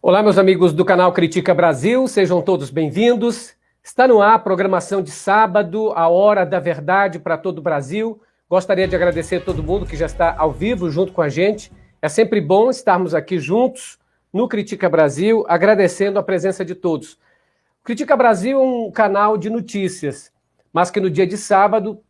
Olá, meus amigos do canal Critica Brasil, sejam todos bem-vindos. Está no ar a programação de sábado, a hora da verdade para todo o Brasil. Gostaria de agradecer a todo mundo que já está ao vivo junto com a gente. É sempre bom estarmos aqui juntos no Critica Brasil, agradecendo a presença de todos. O Critica Brasil é um canal de notícias, mas que no dia de sábado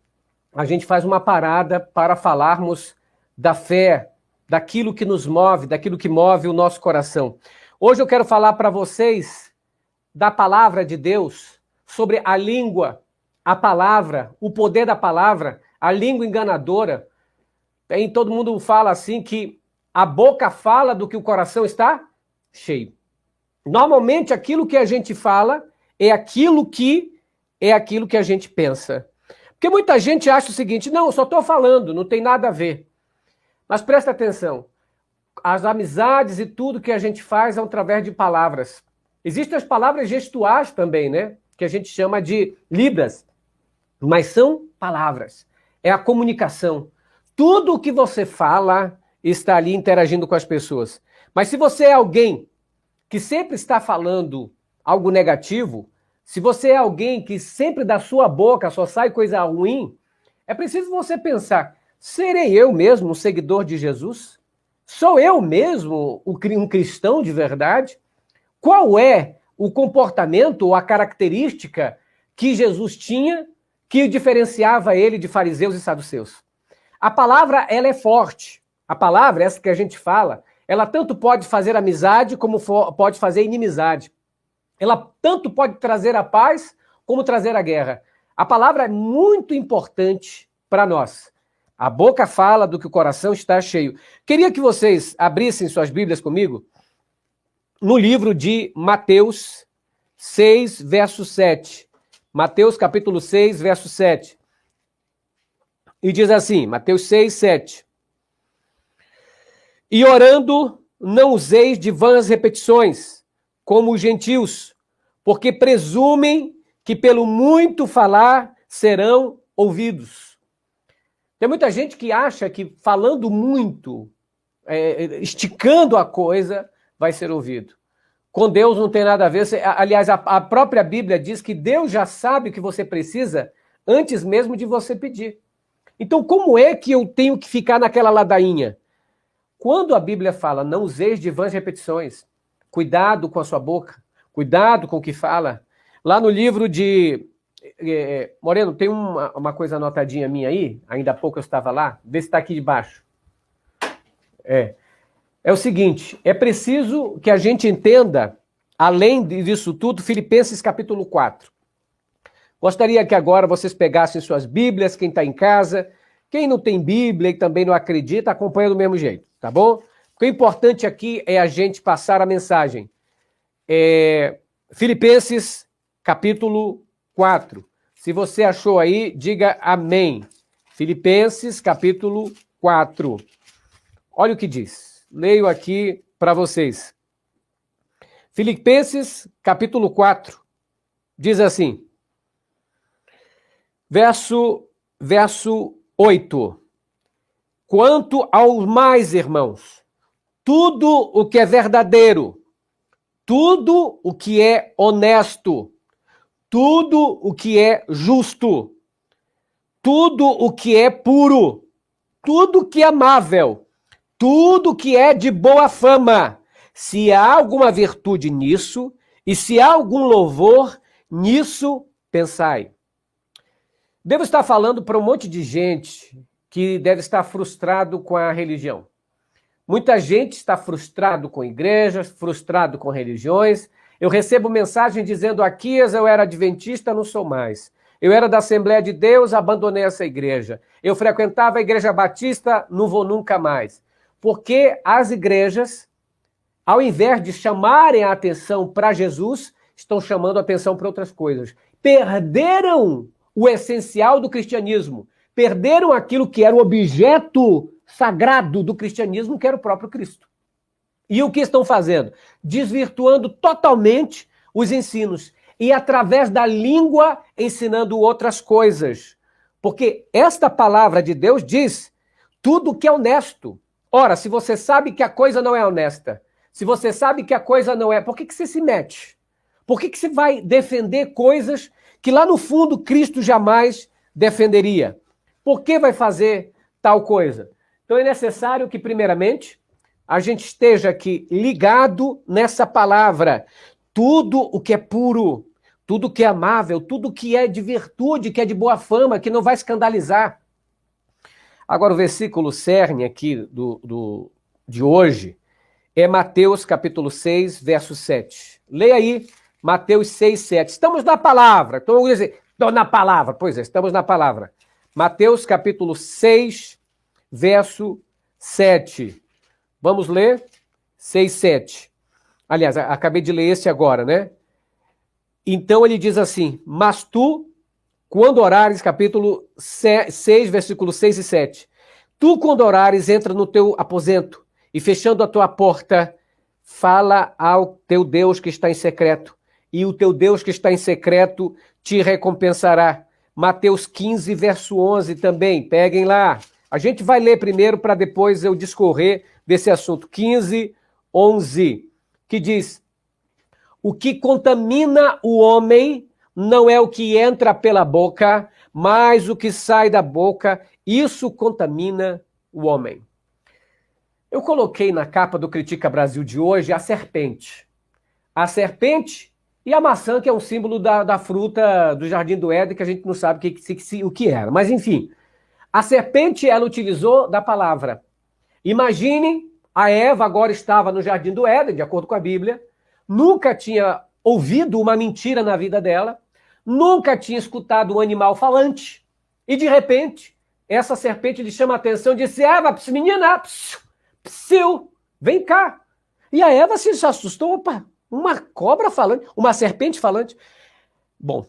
a gente faz uma parada para falarmos da fé, daquilo que nos move, daquilo que move o nosso coração. Hoje eu quero falar para vocês da palavra de Deus, sobre a língua, a palavra, o poder da palavra, a língua enganadora. Todo mundo fala assim que a boca fala do que o coração está cheio. Normalmente aquilo que a gente fala é aquilo que a gente pensa. Porque muita gente acha o seguinte: não, eu só estou falando, não tem nada a ver. Mas presta atenção. As amizades e tudo que a gente faz é através de palavras. Existem as palavras gestuais também, né? Que a gente chama de libras. Mas são palavras. É a comunicação. Tudo o que você fala está ali interagindo com as pessoas. Mas se você é alguém que sempre está falando algo negativo, se você é alguém que sempre da sua boca só sai coisa ruim, é preciso você pensar: serei eu mesmo um seguidor de Jesus? Sou eu mesmo um cristão de verdade? Qual é o comportamento ou a característica que Jesus tinha que diferenciava ele de fariseus e saduceus? A palavra, ela é forte. A palavra, essa que a gente fala, ela tanto pode fazer amizade como pode fazer inimizade. Ela tanto pode trazer a paz como trazer a guerra. A palavra é muito importante para nós. A boca fala do que o coração está cheio. Queria que vocês abrissem suas Bíblias comigo no livro de Mateus 6, verso 7. Mateus capítulo 6, verso 7. E diz assim, Mateus 6, 7. E orando, não useis de vãs repetições, como os gentios, porque presumem que pelo muito falar serão ouvidos. Tem muita gente que acha que falando muito, esticando a coisa, vai ser ouvido. Com Deus não tem nada a ver. Aliás, a própria Bíblia diz que Deus já sabe o que você precisa antes mesmo de você pedir. Então, como é que eu tenho que ficar naquela ladainha? Quando a Bíblia fala, não useis de vãs repetições, cuidado com a sua boca, cuidado com o que fala. Lá no livro de... Moreno, tem uma coisa anotadinha minha aí, ainda há pouco eu estava lá, vê se está aqui debaixo. É o seguinte, é preciso que a gente entenda, além disso tudo, Filipenses capítulo 4. Gostaria que agora vocês pegassem suas Bíblias, quem está em casa, quem não tem Bíblia e também não acredita, acompanha do mesmo jeito, tá bom? O importante aqui é a gente passar a mensagem. Filipenses capítulo 4. Se você achou aí, diga amém. Filipenses, capítulo 4. Olha o que diz. Leio aqui para vocês. Filipenses, capítulo 4. Diz assim. Verso 8. Quanto aos mais, irmãos, tudo o que é verdadeiro, tudo o que é honesto, tudo o que é justo, tudo o que é puro, tudo o que é amável, tudo o que é de boa fama, se há alguma virtude nisso, e se há algum louvor, nisso pensai. Devo estar falando para um monte de gente que deve estar frustrado com a religião. Muita gente está frustrado com igrejas, frustrado com religiões. Eu recebo mensagem dizendo: Aquias, eu era adventista, não sou mais. Eu era da Assembleia de Deus, abandonei essa igreja. Eu frequentava a Igreja Batista, não vou nunca mais. Porque as igrejas, ao invés de chamarem a atenção para Jesus, estão chamando a atenção para outras coisas. Perderam o essencial do cristianismo. Perderam aquilo que era o objeto sagrado do cristianismo, que era o próprio Cristo. E o que estão fazendo? Desvirtuando totalmente os ensinos. E através da língua ensinando outras coisas. Porque esta palavra de Deus diz tudo que é honesto. Ora, se você sabe que a coisa não é honesta, Se você sabe que a coisa não é, por que você se mete? Por que você vai defender coisas que lá no fundo Cristo jamais defenderia? Por que vai fazer tal coisa? Então é necessário que, primeiramente, a gente esteja aqui ligado nessa palavra. Tudo o que é puro, tudo o que é amável, tudo o que é de virtude, que é de boa fama, que não vai escandalizar. Agora, o versículo cerne aqui de hoje é Mateus capítulo 6, verso 7. Leia aí, Mateus 6, 7. Estamos na palavra. Então, vamos dizer, estou na palavra. Pois é, estamos na palavra. Mateus capítulo 6, verso 7. Vamos ler? 6, 7. Aliás, acabei de ler esse agora, né? Então ele diz assim, mas tu, quando orares, capítulo 6, versículos 6 e 7. Tu, quando orares, entra no teu aposento e fechando a tua porta, fala ao teu Deus que está em secreto. E o teu Deus que está em secreto te recompensará. Mateus 15, verso 11 também. Peguem lá. A gente vai ler primeiro para depois eu discorrer desse assunto. 15, 11, que diz: o que contamina o homem não é o que entra pela boca, mas o que sai da boca, isso contamina o homem. Eu coloquei na capa do Critica Brasil de hoje a serpente. A serpente e a maçã, que é um símbolo da fruta do Jardim do Éden, que a gente não sabe o que era. Mas, enfim, a serpente, ela utilizou da palavra. Imagine, a Eva agora estava no Jardim do Éden, de acordo com a Bíblia, nunca tinha ouvido uma mentira na vida dela, nunca tinha escutado um animal falante, e de repente, essa serpente lhe chama a atenção e disse: Eva, menina, psiu, vem cá. E a Eva se assustou, opa, uma cobra falante, uma serpente falante. Bom,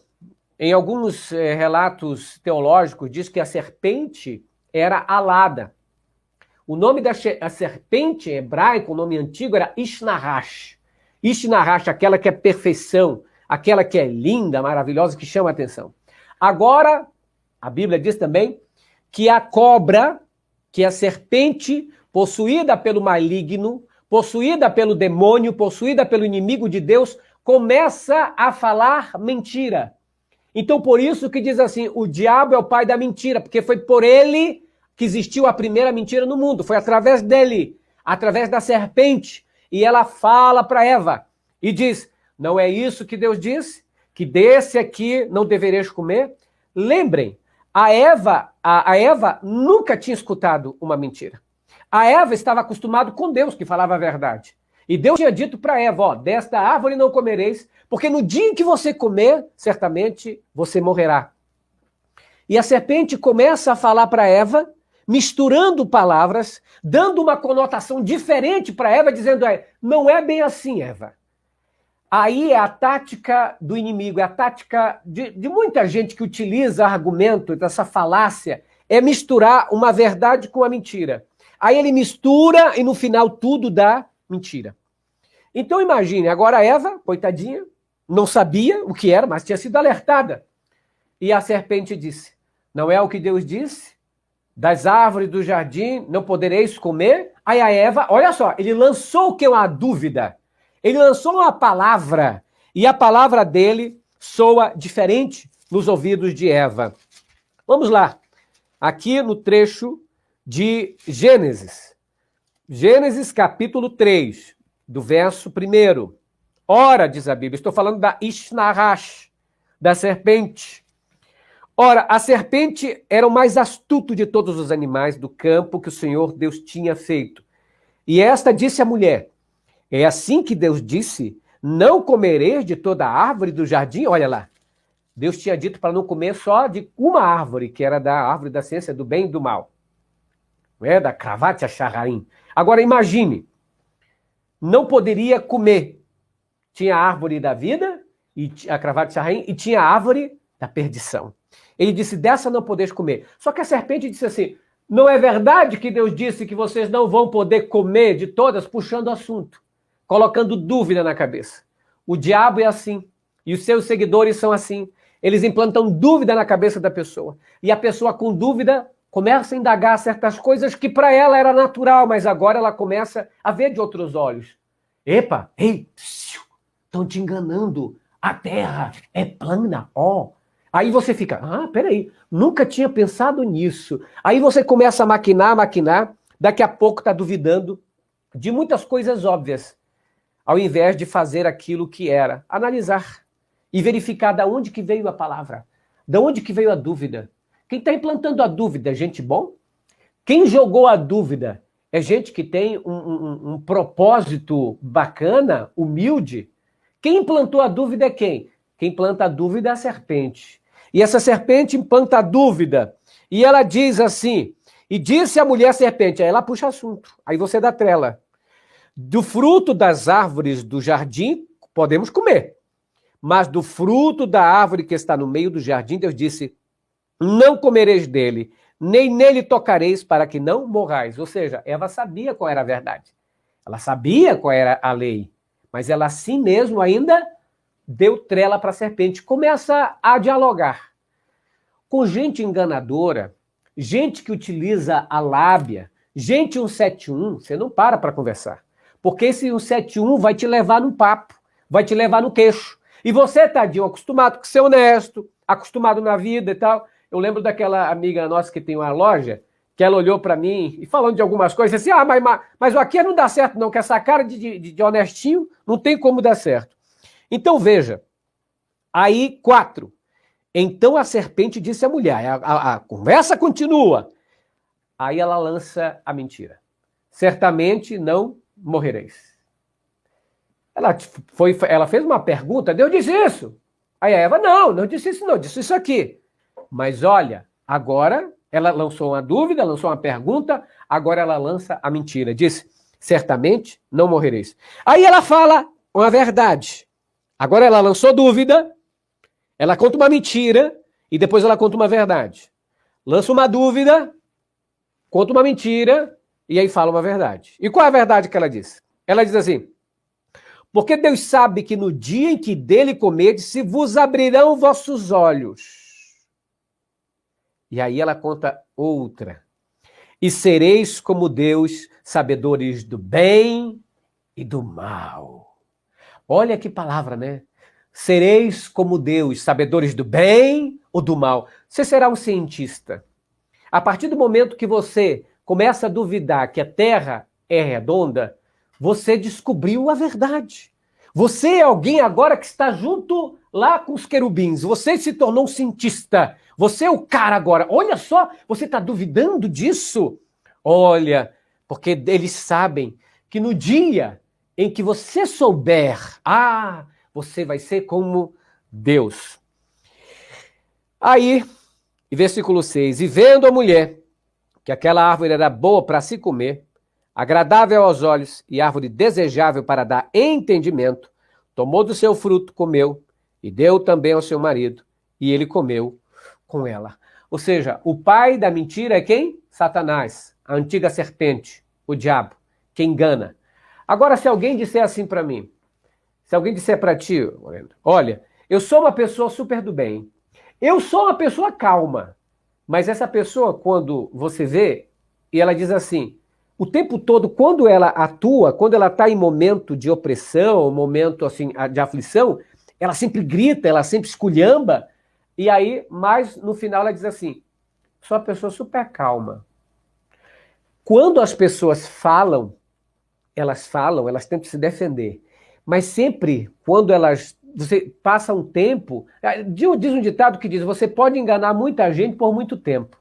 em alguns relatos teológicos diz que a serpente era alada. O nome da serpente em hebraico, o nome antigo era Ishnarash. Ishnarash, aquela que é perfeição, aquela que é linda, maravilhosa, que chama a atenção. Agora, a Bíblia diz também que a cobra, que é a serpente possuída pelo maligno, possuída pelo demônio, possuída pelo inimigo de Deus, começa a falar mentira. Então, por isso que diz assim, o diabo é o pai da mentira, porque foi por ele que existiu a primeira mentira no mundo, foi através dele, através da serpente, e ela fala para Eva, e diz, não é isso que Deus disse? Que desse aqui não devereis comer? Lembrem, a Eva nunca tinha escutado uma mentira. A Eva estava acostumada com Deus, que falava a verdade. E Deus tinha dito para Eva, ó, desta árvore não comereis, porque no dia em que você comer, certamente você morrerá. E a serpente começa a falar para Eva, misturando palavras, dando uma conotação diferente para Eva, dizendo, não é bem assim, Eva. Aí é a tática do inimigo, é a tática de muita gente que utiliza argumento dessa falácia, é misturar uma verdade com a mentira. Aí ele mistura e no final tudo dá mentira. Então imagine, agora a Eva, coitadinha, não sabia o que era, mas tinha sido alertada. E a serpente disse, não é o que Deus disse? Das árvores do jardim não podereis comer? Aí a Eva, olha só, ele lançou o que? Uma dúvida. Ele lançou uma palavra, e a palavra dele soa diferente nos ouvidos de Eva. Vamos lá, aqui no trecho de Gênesis. Gênesis capítulo 3, do verso 1. Ora, diz a Bíblia, estou falando da Ishnarash, da serpente. Ora, a serpente era o mais astuto de todos os animais do campo que o Senhor Deus tinha feito. E esta disse à mulher, é assim que Deus disse, não comereis de toda a árvore do jardim? Olha lá, Deus tinha dito para não comer só de uma árvore, que era da árvore da ciência do bem e do mal. Não é? Da Kravat Shaharim. Agora imagine, não poderia comer. Tinha a árvore da vida, e a Kravat Shaharim, e tinha a árvore da perdição. Ele disse, dessa não podeis comer. Só que a serpente disse assim, não é verdade que Deus disse que vocês não vão poder comer de todas, puxando o assunto, colocando dúvida na cabeça. O diabo é assim, e os seus seguidores são assim. Eles implantam dúvida na cabeça da pessoa. E a pessoa com dúvida começa a indagar certas coisas que para ela era natural, mas agora ela começa a ver de outros olhos. Epa, ei, estão te enganando. A Terra é plana, ó. Aí você fica, peraí, nunca tinha pensado nisso. Aí você começa a maquinar, daqui a pouco está duvidando de muitas coisas óbvias, ao invés de fazer aquilo que era, analisar e verificar de onde que veio a palavra, de onde que veio a dúvida. Quem está implantando a dúvida é gente bom? Quem jogou a dúvida é gente que tem um propósito bacana, humilde? Quem implantou a dúvida é quem? Quem planta a dúvida é a serpente. E essa serpente implanta a dúvida. E ela diz assim, e disse a mulher serpente, aí ela puxa assunto, aí você dá trela. Do fruto das árvores do jardim podemos comer, mas do fruto da árvore que está no meio do jardim, Deus disse, não comereis dele, nem nele tocareis para que não morrais. Ou seja, Eva sabia qual era a verdade. Ela sabia qual era a lei, mas ela assim mesmo ainda deu trela para a serpente. Começa a dialogar com gente enganadora, gente que utiliza a lábia, gente 171, você não para conversar. Porque esse 171 vai te levar no papo, vai te levar no queixo. E você, tadinho, acostumado com ser honesto, acostumado na vida e tal. Eu lembro daquela amiga nossa que tem uma loja, que ela olhou para mim e falando de algumas coisas, assim, mas aqui não dá certo não, que essa cara de honestinho não tem como dar certo. Então, veja, aí 4. Então a serpente disse à mulher, a conversa continua. Aí ela lança a mentira. Certamente não morrereis. Ela fez uma pergunta, Deus disse isso. Aí a Eva, não disse isso não, disse isso aqui. Mas olha, agora ela lançou uma dúvida, lançou uma pergunta, agora ela lança a mentira. Diz, certamente não morrereis. Aí ela fala uma verdade. Agora ela lançou dúvida, ela conta uma mentira e depois ela conta uma verdade. Lança uma dúvida, conta uma mentira e aí fala uma verdade. E qual é a verdade que ela diz? Ela diz assim, porque Deus sabe que no dia em que dele comerdes, se vos abrirão vossos olhos. E aí ela conta outra. E sereis como Deus, sabedores do bem e do mal. Olha que palavra, né? Sereis como Deus, sabedores do bem ou do mal. Você será um cientista. A partir do momento que você começa a duvidar que a Terra é redonda, você descobriu a verdade. Você é alguém agora que está junto lá com os querubins. Você se tornou um cientista. Você é o cara agora. Olha só, você está duvidando disso? Olha, porque eles sabem que no dia em que você souber, você vai ser como Deus. Aí, versículo 6, e vendo a mulher que aquela árvore era boa para se comer, agradável aos olhos e árvore desejável para dar entendimento, tomou do seu fruto, comeu e deu também ao seu marido, e ele comeu com ela. Ou seja, o pai da mentira é quem? Satanás, a antiga serpente, o diabo, que engana. Agora, se alguém disser assim para mim, se alguém disser para ti, olha, eu sou uma pessoa super do bem, eu sou uma pessoa calma, mas essa pessoa, quando você vê, e ela diz assim, o tempo todo, quando ela atua, quando ela está em momento de opressão, momento assim, de aflição, ela sempre grita, ela sempre esculhamba, e aí, mas no final ela diz assim, sou uma pessoa super calma. Quando as pessoas falam, elas tentam se defender, mas sempre quando você passa um tempo, diz um ditado que diz, você pode enganar muita gente por muito tempo,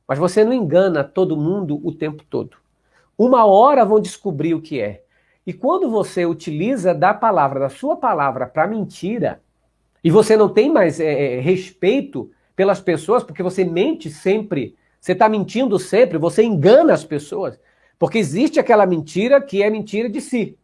mas você não engana todo mundo o tempo todo. Uma hora vão descobrir o que é. E quando você utiliza da sua palavra para mentira, e você não tem mais respeito pelas pessoas, porque você mente sempre, você está mentindo sempre, você engana as pessoas, porque existe aquela mentira que é mentira de si.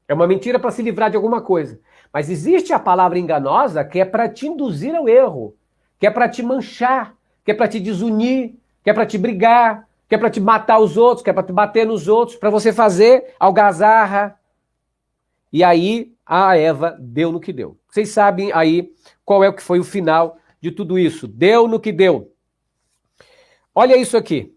É uma mentira para se livrar de alguma coisa. Mas existe a palavra enganosa que é para te induzir ao erro, que é para te manchar, que é para te desunir, que é para te brigar, que é para te matar os outros, que é para te bater nos outros, para você fazer algazarra. E aí a Eva deu no que deu. Vocês sabem aí qual é o que foi o final de tudo isso. Deu no que deu. Olha isso aqui.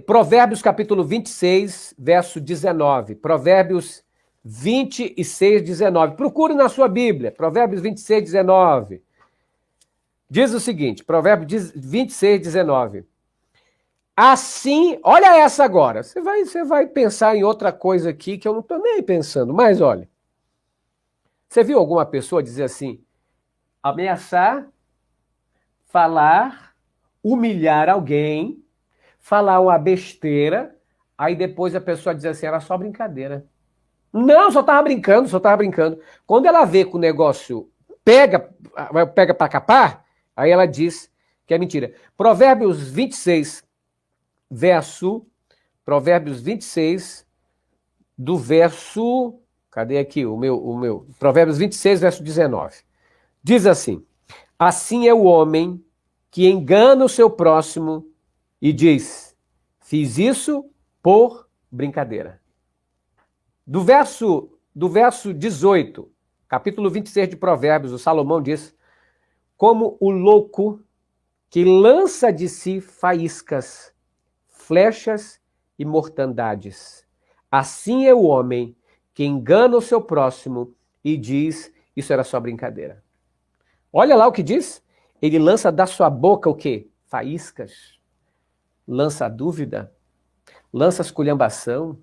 Provérbios capítulo 26, verso 19. Provérbios 26, 19. Procure na sua Bíblia, Provérbios 26, 19. Diz o seguinte, Provérbios 26, 19. Assim, olha essa agora. Você vai pensar em outra coisa aqui que eu não estou nem pensando, mas olha. Você viu alguma pessoa dizer assim, ameaçar, falar, humilhar alguém, falar uma besteira, aí depois a pessoa diz assim, era só brincadeira. Não, só estava brincando. Quando ela vê que o negócio pega para capar, aí ela diz que é mentira. Provérbios 26, do verso... Cadê aqui o meu? Provérbios 26, verso 19. Diz assim, assim é o homem que engana o seu próximo e diz, fiz isso por brincadeira. Do verso 18, capítulo 26 de Provérbios, o Salomão diz, como o louco que lança de si faíscas, flechas e mortandades. Assim é o homem que engana o seu próximo e diz, isso era só brincadeira. Olha lá o que diz. Ele lança da sua boca o quê? Faíscas. Lança dúvida. Lança esculhambação.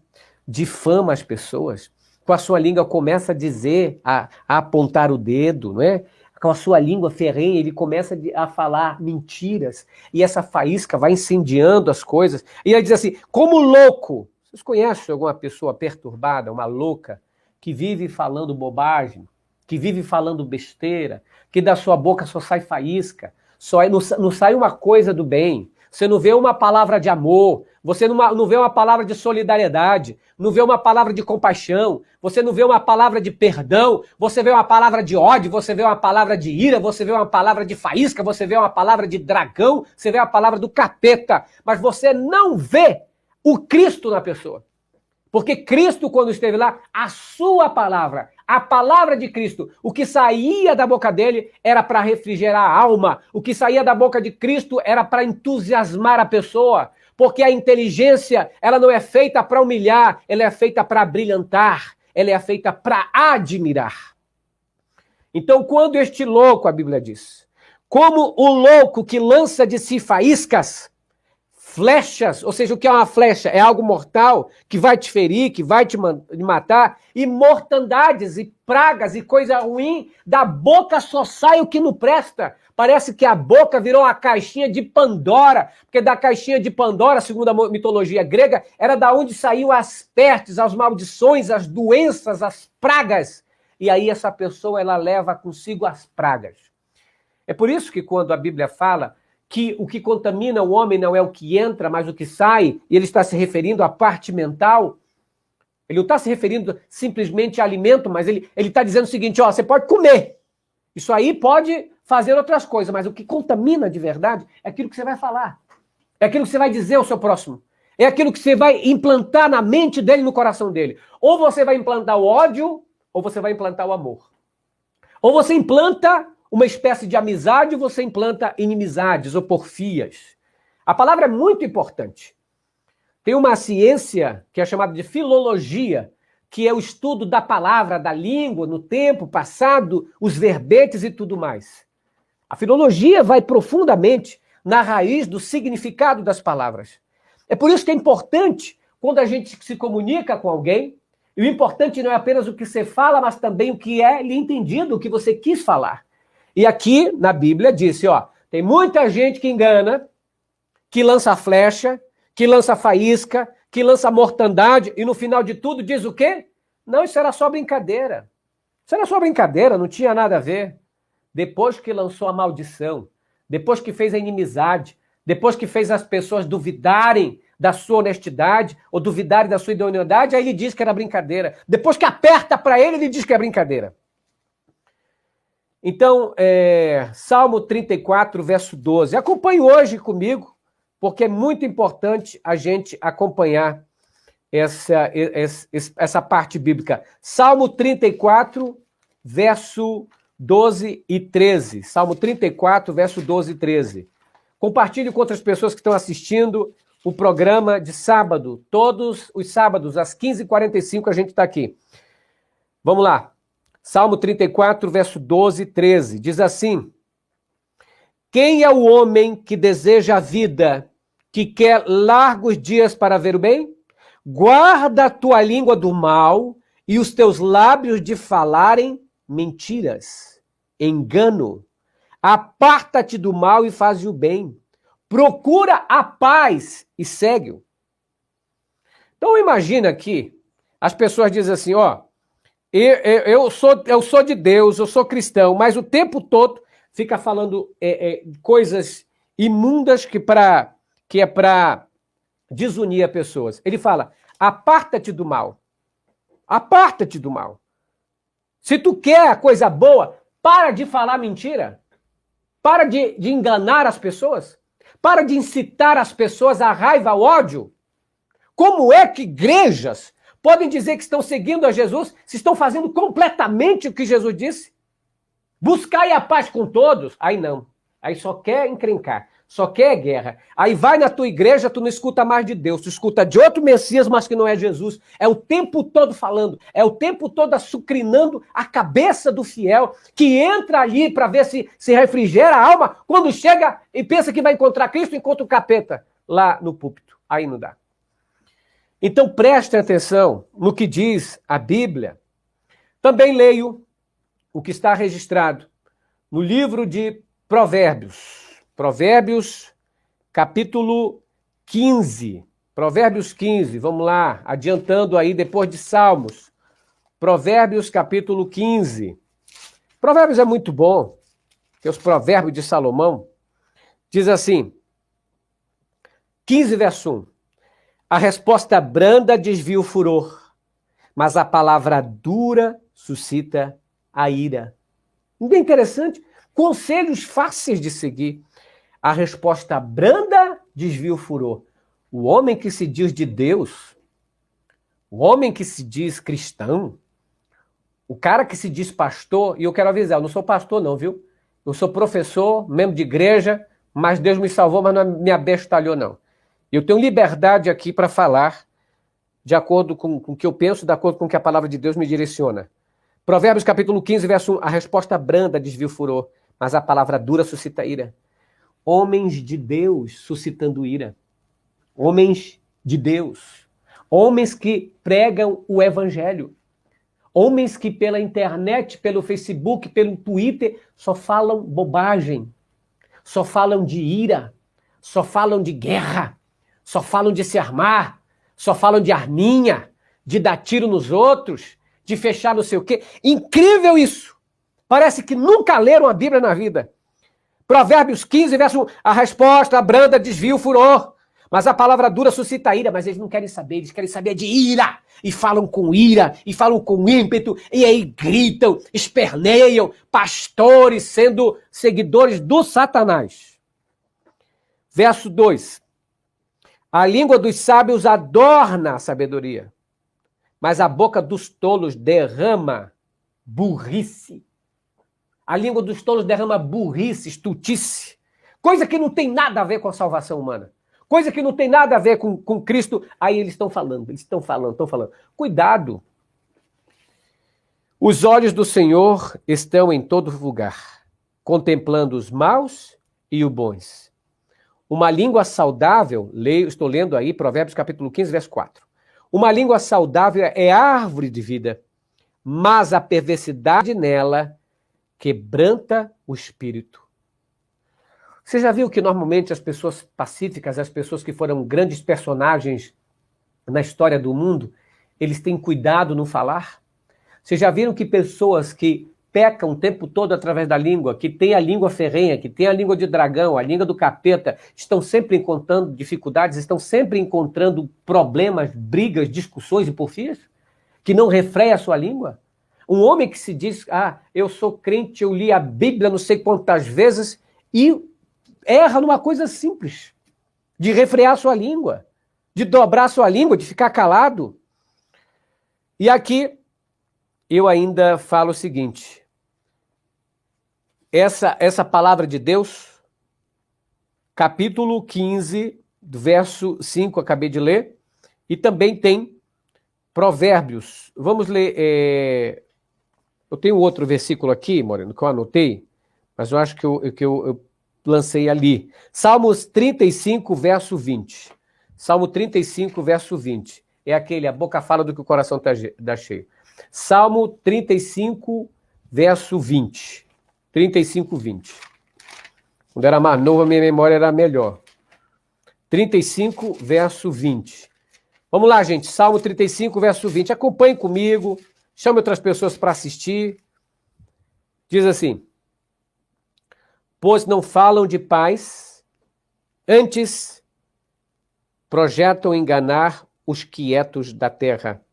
Difama as pessoas. Com a sua língua começa a dizer, a apontar o dedo, não é? Com a sua língua ferrenha, ele começa a falar mentiras. E essa faísca vai incendiando as coisas. E ele diz assim, como louco. Vocês conhecem alguma pessoa perturbada, uma louca, que vive falando bobagem, que vive falando besteira, que da sua boca só sai faísca, não sai uma coisa do bem, você não vê uma palavra de amor, você não vê uma palavra de solidariedade, não vê uma palavra de compaixão, você não vê uma palavra de perdão, você vê uma palavra de ódio, você vê uma palavra de ira, você vê uma palavra de faísca, você vê uma palavra de dragão, você vê a palavra do capeta, mas você não vê o Cristo na pessoa. Porque Cristo, quando esteve lá, a sua palavra, a palavra de Cristo, o que saía da boca dele era para refrigerar a alma. O que saía da boca de Cristo era para entusiasmar a pessoa. Porque a inteligência, ela não é feita para humilhar, ela é feita para brilhantar, ela é feita para admirar. Então, quando este louco, a Bíblia diz, como o louco que lança de si faíscas, flechas, ou seja, o que é uma flecha? É algo mortal que vai te ferir, que vai te matar, e mortandades, e pragas, e coisa ruim, da boca só sai o que não presta. Parece que a boca virou uma caixinha de Pandora, porque da caixinha de Pandora, segundo a mitologia grega, era da onde saíam as pestes, as maldições, as doenças, as pragas. E aí essa pessoa, ela leva consigo as pragas. É por isso que quando a Bíblia fala que o que contamina o homem não é o que entra, mas o que sai, e ele está se referindo à parte mental, ele não está se referindo simplesmente a alimento, mas ele está dizendo o seguinte, ó, você pode comer, isso aí pode fazer outras coisas, mas o que contamina de verdade é aquilo que você vai falar, é aquilo que você vai dizer ao seu próximo, é aquilo que você vai implantar na mente dele, no coração dele. Ou você vai implantar o ódio, ou você vai implantar o amor. Ou você implanta uma espécie de amizade, você implanta inimizades ou porfias. A palavra é muito importante. Tem uma ciência que é chamada de filologia, que é o estudo da palavra, da língua, no tempo passado, os verbetes e tudo mais. A filologia vai profundamente na raiz do significado das palavras. É por isso que é importante, quando a gente se comunica com alguém, e o importante não é apenas o que você fala, mas também o que é lhe entendido, o que você quis falar. E aqui, na Bíblia, disse, ó, tem muita gente que engana, que lança flecha, que lança faísca, que lança mortandade, e no final de tudo diz o quê? Não, isso era só brincadeira. Isso era só brincadeira, não tinha nada a ver. Depois que lançou a maldição, depois que fez a inimizade, depois que fez as pessoas duvidarem da sua honestidade, ou duvidarem da sua idoneidade, aí ele diz que era brincadeira. Depois que aperta para ele, ele diz que é brincadeira. Então, Salmo 34, verso 12. Acompanhe hoje comigo, porque é muito importante a gente acompanhar essa parte bíblica. Salmo 34, verso 12 e 13. Salmo 34, verso 12 e 13. Compartilhe com outras pessoas que estão assistindo o programa de sábado. Todos os sábados, às 15h45, a gente está aqui. Vamos lá. Salmo 34, verso 12 e 13. Diz assim: quem é o homem que deseja a vida, que quer largos dias para ver o bem? Guarda a tua língua do mal e os teus lábios de falarem mentiras. Engano. Aparta-te do mal e faz o bem. Procura a paz e segue-o. Então imagina aqui, as pessoas dizem assim, ó, eu sou de Deus, eu sou cristão, mas o tempo todo fica falando coisas imundas que é para desunir as pessoas. Ele fala, aparta-te do mal. Aparta-te do mal. Se tu quer a coisa boa, para de falar mentira. Para de enganar as pessoas. Para de incitar as pessoas à raiva, ao ódio. Como é que igrejas podem dizer que estão seguindo a Jesus se estão fazendo completamente o que Jesus disse? Buscai a paz com todos. Aí não. Aí só quer encrencar. Só quer guerra. Aí vai na tua igreja, tu não escuta mais de Deus. Tu escuta de outro Messias, mas que não é Jesus. É o tempo todo falando. É o tempo todo açucrinando a cabeça do fiel, que entra ali para ver se refrigera a alma. Quando chega e pensa que vai encontrar Cristo, encontra o capeta lá no púlpito. Aí não dá. Então prestem atenção no que diz a Bíblia. Também leio o que está registrado no livro de Provérbios. Provérbios, capítulo 15. Provérbios 15, vamos lá, adiantando aí depois de Salmos. Provérbios, capítulo 15. Provérbios é muito bom, que os provérbios de Salomão. Diz assim, 15, verso 1. A resposta branda desvia o furor, mas a palavra dura suscita a ira. Bem interessante. Conselhos fáceis de seguir. A resposta branda desvia o furor. O homem que se diz de Deus, o homem que se diz cristão, o cara que se diz pastor, e eu quero avisar, eu não sou pastor não, viu? Eu sou professor, membro de igreja, mas Deus me salvou, mas não me abestalhou não. Eu tenho liberdade aqui para falar de acordo com o que eu penso, de acordo com o que a palavra de Deus me direciona. Provérbios capítulo 15, verso 1. A resposta branda desvia o furor, mas a palavra dura suscita ira. Homens de Deus suscitando ira. Homens de Deus. Homens que pregam o evangelho. Homens que pela internet, pelo Facebook, pelo Twitter, só falam bobagem. Só falam de ira. Só falam de guerra. Só falam de se armar, só falam de arminha, de dar tiro nos outros, de fechar não sei o quê. Incrível isso! Parece que nunca leram a Bíblia na vida. Provérbios 15, verso 1. A resposta branda desvia o furor, mas a palavra dura suscita ira. Mas eles não querem saber, eles querem saber de ira. E falam com ira, e falam com ímpeto, e aí gritam, esperneiam, pastores sendo seguidores do Satanás. Verso 2. A língua dos sábios adorna a sabedoria, mas a boca dos tolos derrama burrice. A língua dos tolos derrama burrice, estultice, coisa que não tem nada a ver com a salvação humana, coisa que não tem nada a ver com Cristo. Aí eles estão falando. Cuidado. Os olhos do Senhor estão em todo lugar, contemplando os maus e os bons. Uma língua saudável, estou lendo aí Provérbios capítulo 15, verso 4. Uma língua saudável é árvore de vida, mas a perversidade nela quebranta o espírito. Você já viu que normalmente as pessoas pacíficas, as pessoas que foram grandes personagens na história do mundo, eles têm cuidado no falar? Vocês já viram que pessoas que pecam o tempo todo através da língua, que tem a língua ferrenha, que tem a língua de dragão, a língua do capeta, estão sempre encontrando dificuldades, estão sempre encontrando problemas, brigas, discussões e porfias? Que não refreia a sua língua? Um homem que se diz, eu sou crente, eu li a Bíblia não sei quantas vezes, e erra numa coisa simples, de refrear a sua língua, de dobrar a sua língua, de ficar calado. E aqui eu ainda falo o seguinte, essa palavra de Deus, capítulo 15, do verso 5, acabei de ler, e também tem Provérbios. Vamos ler Eu tenho outro versículo aqui, Moreno, que eu anotei, mas eu acho que eu lancei ali. Salmos 35, verso 20. Salmo 35, verso 20. É aquele, a boca fala do que o coração está cheio. Salmo 35, verso 20. 35, 20. Quando era mais novo, a minha memória era melhor. 35, verso 20. Vamos lá, gente. Salmo 35, verso 20. Acompanhe comigo. Chame outras pessoas para assistir. Diz assim: pois não falam de paz, antes projetam enganar os quietos da terra.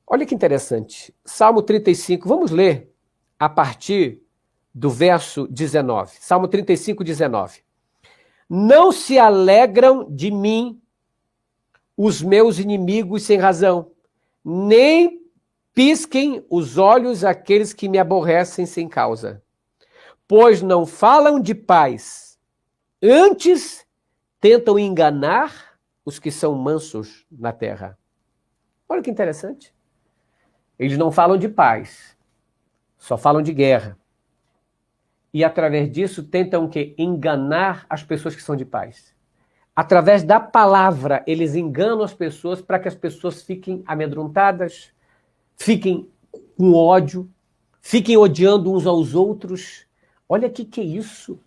Olha que interessante. Salmo 35, vamos ler a partir do verso 19. Salmo 35, 19. Não se alegram de mim os meus inimigos sem razão, nem pisquem os olhos aqueles que me aborrecem sem causa. Pois não falam de paz, antes tentam enganar os que são mansos na terra. Olha que interessante. Eles não falam de paz, só falam de guerra. E através disso tentam o quê? Enganar as pessoas que são de paz. Através da palavra, eles enganam as pessoas para que as pessoas fiquem amedrontadas, fiquem com ódio, fiquem odiando uns aos outros. Olha o que é isso.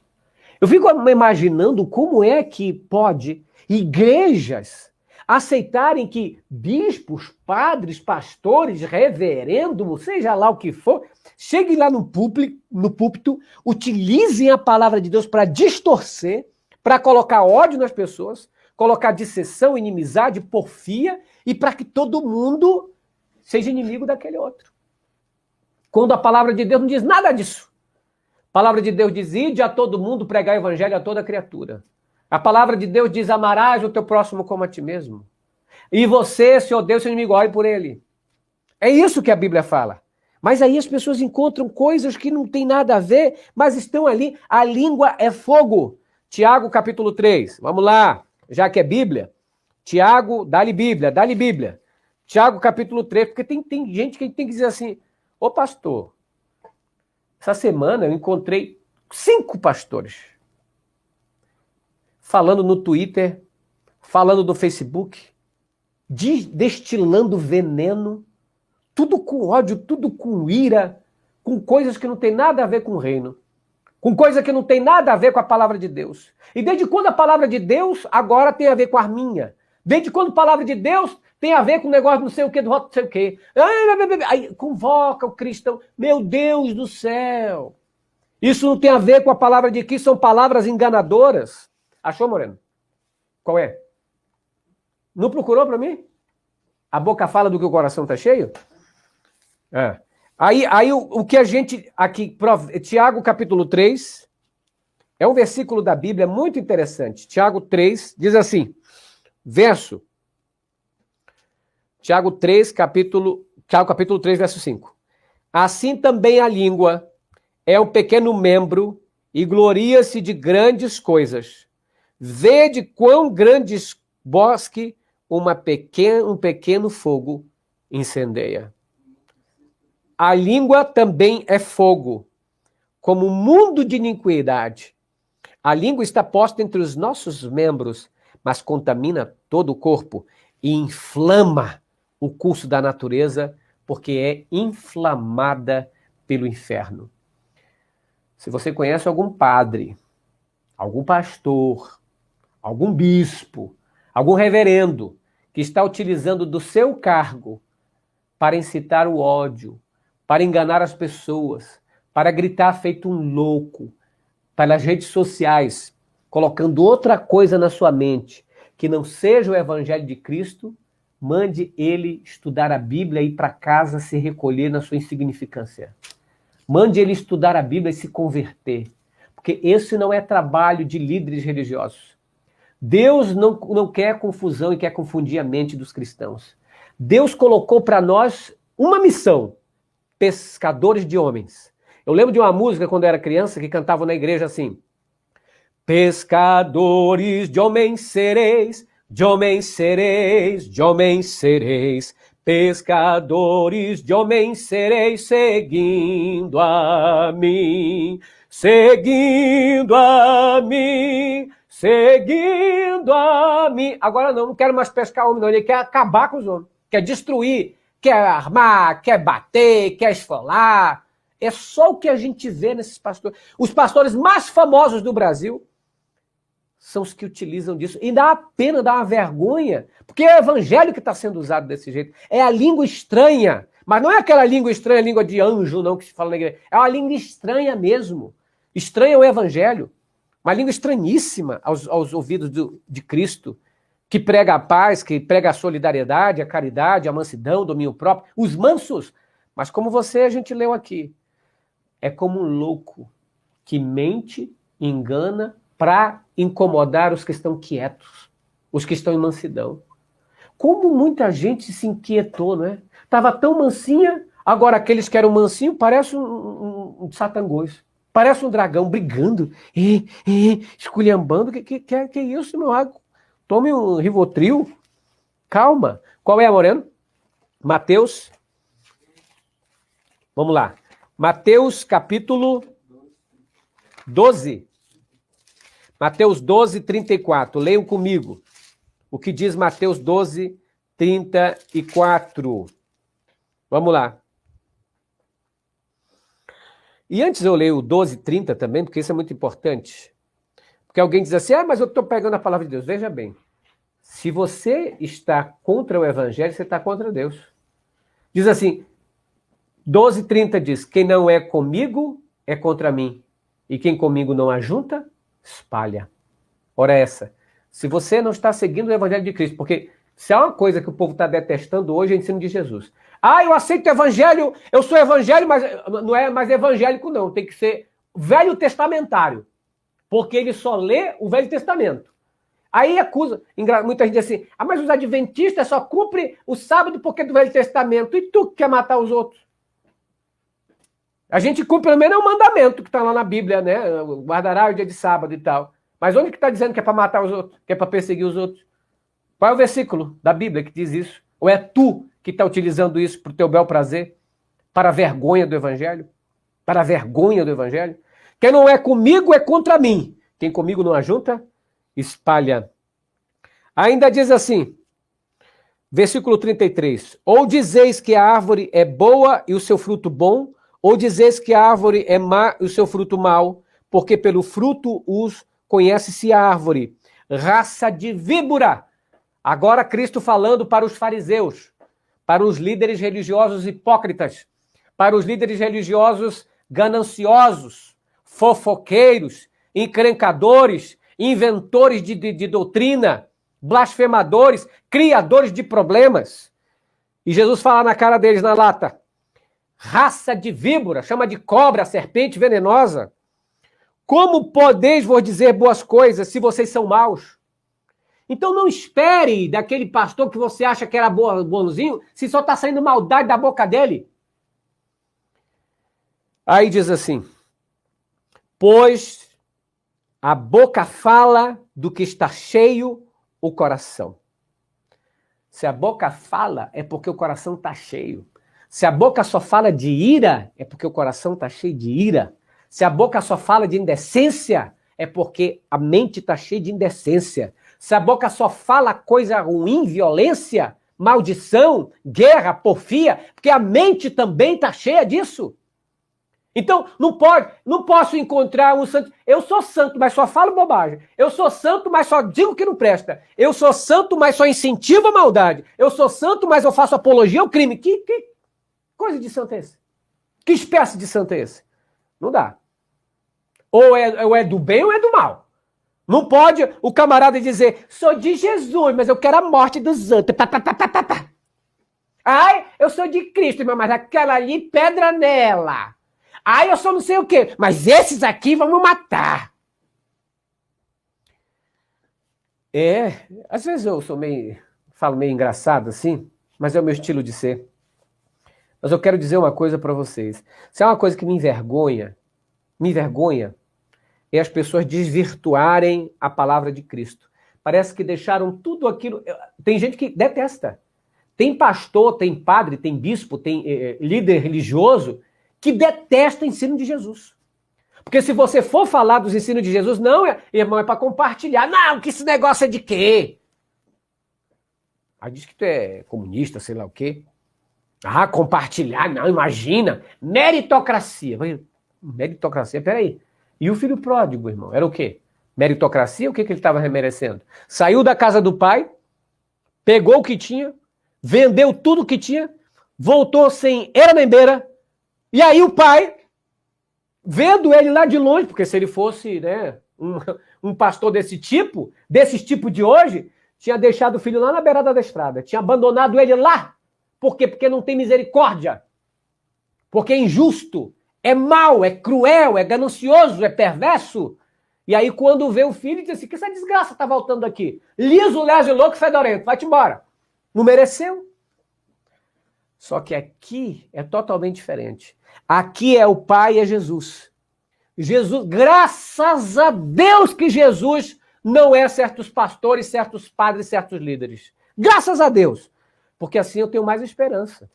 Eu fico imaginando como é que pode igrejas aceitarem que bispos, padres, pastores, reverendo, seja lá o que for, cheguem lá no púlpito, utilizem a palavra de Deus para distorcer, para colocar ódio nas pessoas, colocar dissensão, inimizade, porfia, e para que todo mundo seja inimigo daquele outro. Quando a palavra de Deus não diz nada disso. A palavra de Deus diz: ide a todo mundo pregar o evangelho a toda criatura. A palavra de Deus diz: amarás o teu próximo como a ti mesmo. E você, se odeia o seu inimigo, ore por ele. É isso que a Bíblia fala. Mas aí as pessoas encontram coisas que não tem nada a ver, mas estão ali. A língua é fogo. Tiago, capítulo 3. Vamos lá. Já que é Bíblia. Tiago, dá-lhe Bíblia, dá-lhe Bíblia. Tiago, capítulo 3. Porque tem gente que tem que dizer assim: ô pastor, essa semana eu encontrei 5 pastores falando no Twitter, falando no Facebook, destilando veneno, tudo com ódio, tudo com ira, com coisas que não tem nada a ver com o reino, com coisas que não tem nada a ver com a palavra de Deus. E desde quando a palavra de Deus agora tem a ver com a arminha? Desde quando a palavra de Deus tem a ver com o negócio não sei o que, do não sei o que? Aí convoca o cristão. Meu Deus do céu! Isso não tem a ver com a palavra de Cristo, são palavras enganadoras. Achou, Moreno? Qual é? Não procurou para mim? A boca fala do que o coração está cheio? É. Aí o que a gente aqui, Tiago capítulo 3, é um versículo da Bíblia muito interessante. Tiago 3 diz assim, Tiago capítulo 3, verso 5. Assim também a língua é um pequeno membro e gloria-se de grandes coisas. Vede quão grandes bosque um pequeno fogo incendeia. A língua também é fogo, como um mundo de iniquidade. A língua está posta entre os nossos membros, mas contamina todo o corpo e inflama o curso da natureza, porque é inflamada pelo inferno. Se você conhece algum padre, algum pastor, algum bispo, algum reverendo que está utilizando do seu cargo para incitar o ódio, para enganar as pessoas, para gritar feito um louco, pelas redes sociais, colocando outra coisa na sua mente, que não seja o evangelho de Cristo, mande ele estudar a Bíblia e ir para casa se recolher na sua insignificância. Mande ele estudar a Bíblia e se converter. Porque esse não é trabalho de líderes religiosos. Deus não quer confusão e quer confundir a mente dos cristãos. Deus colocou para nós uma missão: pescadores de homens. Eu lembro de uma música quando eu era criança que cantavam na igreja assim: pescadores de homens sereis, de homens sereis, de homens sereis, Pescadores de homens sereis seguindo a mim, seguindo a mim, seguindo a mim. Agora não quero mais pescar homem, não. Ele quer acabar com os homens, quer destruir, quer armar, quer bater, quer esfolar. É só o que a gente vê nesses pastores. Os pastores mais famosos do Brasil são os que utilizam disso. E dá a pena, dá uma vergonha, porque é o evangelho que está sendo usado desse jeito. É a língua estranha. Mas não é aquela língua estranha, língua de anjo, não, que se fala na igreja. É uma língua estranha mesmo. Estranha é o evangelho. Uma língua estranhíssima aos ouvidos de Cristo, que prega a paz, que prega a solidariedade, a caridade, a mansidão, o domínio próprio. Os mansos. Mas como a gente leu aqui, é como um louco que mente, engana, para incomodar os que estão quietos, os que estão em mansidão. Como muita gente se inquietou, não é? Estava tão mansinha, agora aqueles que eram mansinhos parecem um satangoso, parece um dragão brigando, esculhambando. Que é isso, meu amigo? Tome um Rivotril, calma. Qual é, Moreno? Mateus. Vamos lá. Mateus capítulo 12. Mateus 12, 34. Leiam comigo. O que diz Mateus 12, 34. Vamos lá. E antes eu leio o 12, 30 também, porque isso é muito importante. Porque alguém diz assim, mas eu estou pegando a palavra de Deus. Veja bem, se você está contra o evangelho, você está contra Deus. Diz assim, 12, 30 diz, quem não é comigo é contra mim. E quem comigo não ajunta, espalha. Ora essa, se você não está seguindo o evangelho de Cristo, porque se há uma coisa que o povo está detestando hoje, é o ensino de Jesus. Eu aceito o evangelho, eu sou evangelho, mas não é mais evangélico não, tem que ser velho testamentário, porque ele só lê o Velho Testamento. Aí acusa, muita gente diz assim, mas os adventistas só cumprem o sábado porque é do Velho Testamento, e tu que quer matar os outros? A gente cumpre pelo menos o mandamento que está lá na Bíblia, né? Guardará o dia de sábado e tal. Mas onde que está dizendo que é para matar os outros? Que é para perseguir os outros? Qual é o versículo da Bíblia que diz isso? Ou é tu que está utilizando isso para o teu bel prazer? Para a vergonha do Evangelho? Para a vergonha do Evangelho? Quem não é comigo é contra mim. Quem comigo não ajunta, espalha. Ainda diz assim, versículo 33. Ou dizeis que a árvore é boa e o seu fruto bom, ou dizeis que a árvore é má e o seu fruto mau, porque pelo fruto os conhece-se a árvore. Raça de víbora. Agora Cristo falando para os fariseus, para os líderes religiosos hipócritas, para os líderes religiosos gananciosos, fofoqueiros, encrencadores, inventores de doutrina, blasfemadores, criadores de problemas. E Jesus fala na cara deles, na lata, raça de víbora, chama de cobra, serpente venenosa. Como podeis vos dizer boas coisas se vocês são maus? Então não espere daquele pastor que você acha que era bonzinho, se só está saindo maldade da boca dele. Aí diz assim, pois a boca fala do que está cheio o coração. Se a boca fala, é porque o coração está cheio. Se a boca só fala de ira, é porque o coração está cheio de ira. Se a boca só fala de indecência, é porque a mente está cheia de indecência. Se a boca só fala coisa ruim, violência, maldição, guerra, porfia, porque a mente também está cheia disso. Então, não posso encontrar um santo. Eu sou santo, mas só falo bobagem. Eu sou santo, mas só digo que não presta. Eu sou santo, mas só incentivo a maldade. Eu sou santo, mas eu faço apologia ao crime. Que coisa de santo é esse? Que espécie de santo é esse? Não dá. Ou é do bem ou é do mal. Não pode o camarada dizer, sou de Jesus, mas eu quero a morte dos outros. Ai, eu sou de Cristo, mas aquela ali, pedra nela. Ai, eu sou não sei o quê, mas esses aqui vão me matar. Às vezes eu falo meio engraçado assim, mas é o meu estilo de ser. Mas eu quero dizer uma coisa para vocês. Se é uma coisa que me envergonha, é as pessoas desvirtuarem a palavra de Cristo. Parece que deixaram tudo aquilo... Tem gente que detesta. Tem pastor, tem padre, tem bispo, tem líder religioso que detesta o ensino de Jesus. Porque se você for falar dos ensinos de Jesus, não, irmão, é para compartilhar. Não, que esse negócio é de quê? Aí diz que tu é comunista, sei lá o quê. Ah, compartilhar, não, imagina. Meritocracia. Meritocracia, peraí. E o filho pródigo, irmão, era o quê? Meritocracia, o que ele estava remerecendo? Saiu da casa do pai, pegou o que tinha, vendeu tudo o que tinha, voltou sem era nem beira, e aí o pai, vendo ele lá de longe, porque se ele fosse, né, um pastor desse tipo de hoje, tinha deixado o filho lá na beirada da estrada, tinha abandonado ele lá. Por quê? Porque não tem misericórdia. Porque é injusto, é mau, é cruel, é ganancioso, é perverso. E aí quando vê o filho, diz assim, que essa desgraça tá voltando aqui. Liso, leso e louco, fedorento, vai-te embora. Não mereceu? Só que aqui é totalmente diferente. Aqui é o Pai, é Jesus. Jesus, graças a Deus que Jesus não é certos pastores, certos padres, certos líderes. Graças a Deus. Porque assim eu tenho mais esperança.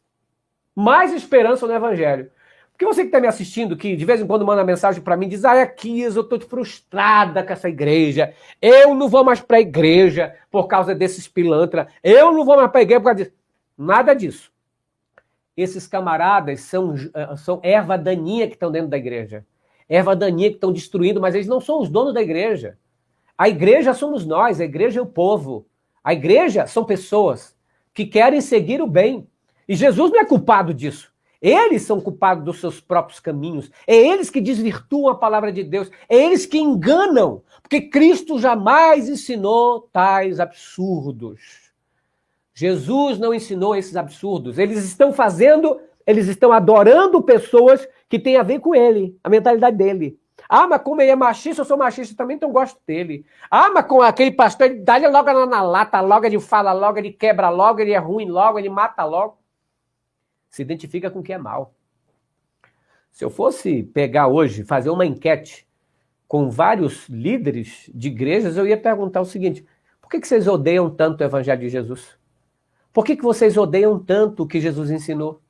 Mais esperança no Evangelho. Porque você que está me assistindo, que de vez em quando manda mensagem para mim, diz, aqui eu estou frustrada com essa igreja, eu não vou mais para a igreja por causa desses pilantra, eu não vou mais para a igreja por causa disso. Nada disso. Esses camaradas são erva daninha que estão dentro da igreja. Erva daninha que estão destruindo, mas eles não são os donos da igreja. A igreja somos nós, a igreja é o povo. A igreja são pessoas que querem seguir o bem. E Jesus não é culpado disso. Eles são culpados dos seus próprios caminhos. É eles que desvirtuam a palavra de Deus. É eles que enganam. Porque Cristo jamais ensinou tais absurdos. Jesus não ensinou esses absurdos. Eles estão adorando pessoas que têm a ver com ele, a mentalidade dele. Ah, mas como ele é machista, eu sou machista também, então gosto dele. Ah, mas com aquele pastor, ele dá-lhe logo na lata, logo ele fala logo, ele quebra logo, ele é ruim logo, ele mata logo. Se identifica com o que é mal. Se eu fosse pegar hoje, fazer uma enquete com vários líderes de igrejas, eu ia perguntar o seguinte, por que vocês odeiam tanto o Evangelho de Jesus? Por que vocês odeiam tanto o que Jesus ensinou?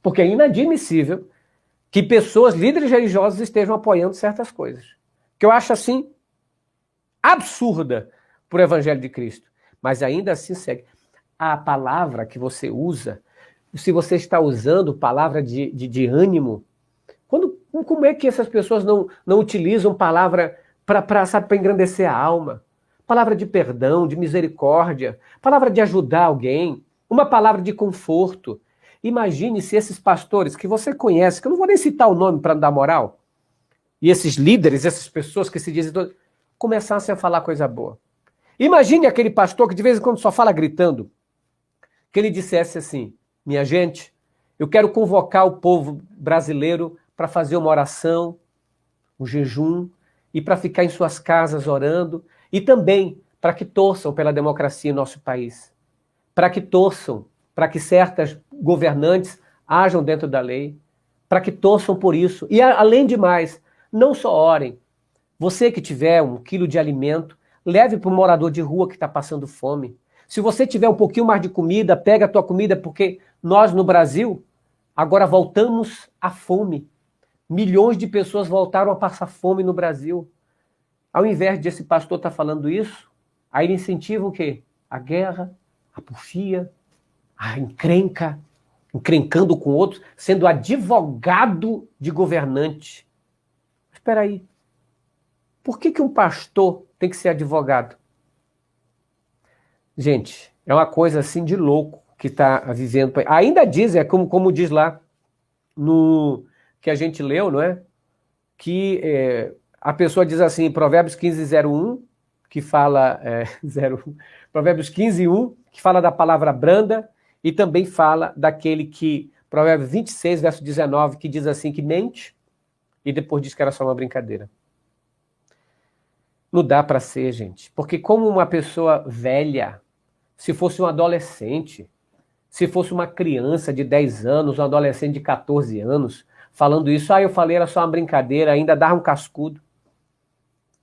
Porque é inadmissível que pessoas, líderes religiosos, estejam apoiando certas coisas. Que eu acho, assim, absurda para o Evangelho de Cristo. Mas ainda assim segue. A palavra que você usa, se você está usando palavra de ânimo, como é que essas pessoas não utilizam palavra para engrandecer a alma? Palavra de perdão, de misericórdia, palavra de ajudar alguém, uma palavra de conforto. Imagine se esses pastores que você conhece, que eu não vou nem citar o nome para não dar moral, e esses líderes, essas pessoas que se dizem, começassem a falar coisa boa. Imagine aquele pastor que de vez em quando só fala gritando, que ele dissesse assim, minha gente, eu quero convocar o povo brasileiro para fazer uma oração, um jejum, e para ficar em suas casas orando, e também para que torçam pela democracia em nosso país, para que torçam, para que certas governantes ajam dentro da lei, para que torçam por isso. E, além de mais, não só orem. Você que tiver 1 quilo de alimento, leve para um morador de rua que está passando fome. Se você tiver um pouquinho mais de comida, pega a tua comida, porque nós, no Brasil, agora voltamos à fome. Milhões de pessoas voltaram a passar fome no Brasil. Ao invés de esse pastor estar falando isso, aí ele incentiva o quê? A guerra, a porfia, a encrenca, encrencando com outros, sendo advogado de governante. Espera aí. Por que um pastor tem que ser advogado? Gente, é uma coisa assim de louco que está vivendo. Ainda diz, como diz lá no que a gente leu, não é? Que a pessoa diz assim, Provérbios 15:01, que fala, 01, Provérbios 15:1, que fala da palavra branda, e também fala daquele que, Provérbios 26, verso 19, que diz assim, que mente, e depois diz que era só uma brincadeira. Não dá para ser, gente, porque como uma pessoa velha, se fosse um adolescente, se fosse uma criança de 10 anos, um adolescente de 14 anos, falando isso, eu falei, era só uma brincadeira, ainda dava um cascudo.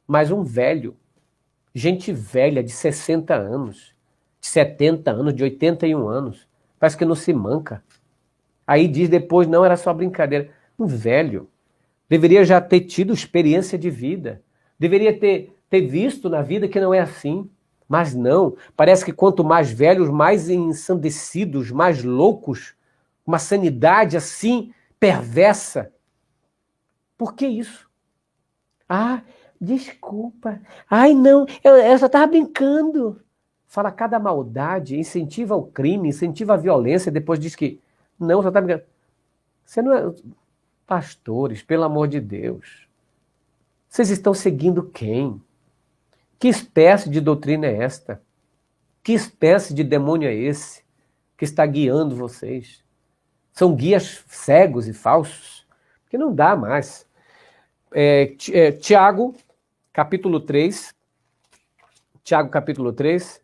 Mas um velho, gente velha de 60 anos, de 70 anos, de 81 anos. Parece que não se manca. Aí diz depois, não, era só brincadeira. Um velho deveria já ter tido experiência de vida. Deveria ter visto na vida que não é assim. Mas não. Parece que quanto mais velhos, mais ensandecidos, mais loucos, uma sanidade assim perversa. Por que isso? Ah, desculpa. Ai, não, eu só estava brincando. Fala cada maldade, incentiva o crime, incentiva a violência, depois diz que não, só está brincando. Você não é... Pastores, pelo amor de Deus. Vocês estão seguindo quem? Que espécie de doutrina é esta? Que espécie de demônio é esse que está guiando vocês? São guias cegos e falsos, que não dá mais. Tiago, capítulo 3. Tiago, capítulo 3.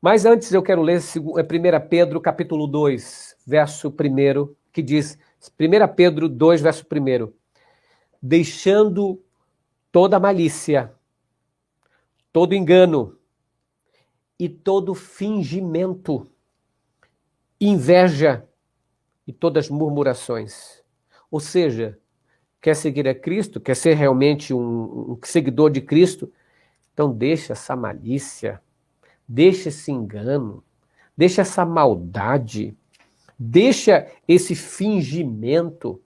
Mas antes eu quero ler 1 Pedro, capítulo 2, verso 1, que diz, 1 Pedro 2, verso 1, deixando toda malícia, todo engano e todo fingimento, inveja e todas murmurações. Ou seja, quer seguir a Cristo, quer ser realmente um seguidor de Cristo, então deixa essa malícia, deixa esse engano, deixa essa maldade, deixa esse fingimento,